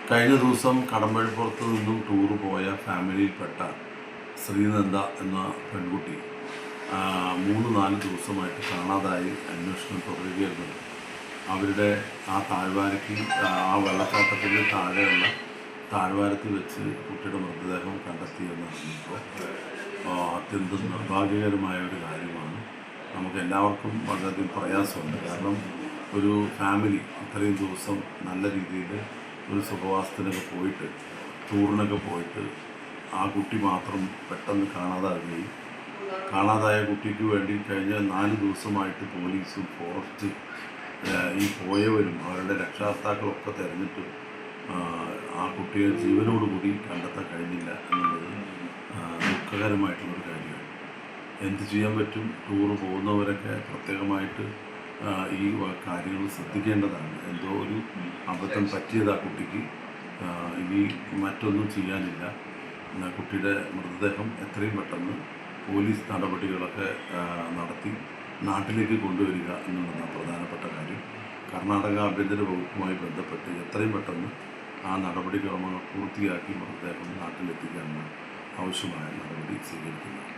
കഴിഞ്ഞ ദിവസം കടമ്പഴിപ്പുറത്ത് നിന്നും ടൂർ പോയ ഫാമിലിയിൽപ്പെട്ട ശ്രീനന്ദ എന്ന പെൺകുട്ടി 3-4 ദിവസമായിട്ട് കാണാതായി അന്വേഷണം തുടരുകയായിരുന്നു. അവരുടെ ആ താഴ്വാരയ്ക്ക് ആ വെള്ളച്ചാട്ടത്തിൻ്റെ താഴെയുള്ള താഴ്വാരത്തിൽ വെച്ച് കുട്ടിയുടെ മൃതദേഹം കണ്ടെത്തിയെന്ന് അറിഞ്ഞപ്പോൾ അത്യന്തം നിർഭാഗ്യകരമായ ഒരു കാര്യമാണ്. നമുക്ക് എല്ലാവർക്കും വളരെയധികം പ്രയാസമുണ്ട്. കാരണം ഒരു ഫാമിലി ഇത്രയും ദിവസം നല്ല രീതിയിൽ ഒരു സുഖവാസത്തിനൊക്കെ പോയിട്ട് ടൂറിനൊക്കെ പോയിട്ട് ആ കുട്ടി മാത്രം പെട്ടെന്ന് കാണാതായ കുട്ടിക്ക് വേണ്ടി കഴിഞ്ഞ 4 ദിവസമായിട്ട് പോലീസും ഫോറസ്റ്റ് ഈ പോയവരും അവരുടെ രക്ഷകർത്താക്കളൊക്കെ തിരഞ്ഞിട്ട് ആ കുട്ടിയെ ജീവനോടുകൂടി കണ്ടെത്താൻ കഴിഞ്ഞില്ല എന്നുള്ളത് ദുഃഖകരമായിട്ടുള്ളൊരു കാര്യമാണ്. എന്ത് ചെയ്യാൻ പറ്റും? ടൂറ് പോകുന്നവരൊക്കെ പ്രത്യേകമായിട്ട് ഈ കാര്യങ്ങൾ ശ്രദ്ധിക്കേണ്ടതാണ്. എന്തോ ഒരു അബദ്ധം പറ്റിയത് ആ കുട്ടിക്ക്. ഇനി മറ്റൊന്നും ചെയ്യാനില്ല. കുട്ടിയുടെ മൃതദേഹം എത്രയും പെട്ടെന്ന് പോലീസ് നടപടികളൊക്കെ നടത്തി നാട്ടിലേക്ക് കൊണ്ടുവരിക എന്നുള്ളതാണ് പ്രധാനപ്പെട്ട കാര്യം. കർണാടക ആഭ്യന്തര വകുപ്പുമായി ബന്ധപ്പെട്ട് എത്രയും പെട്ടെന്ന് ആ നടപടിക്രമങ്ങൾ പൂർത്തിയാക്കി മൃതദേഹം നാട്ടിലെത്തിക്കാനുള്ള ആവശ്യമായ നടപടി സ്വീകരിക്കുന്നത്.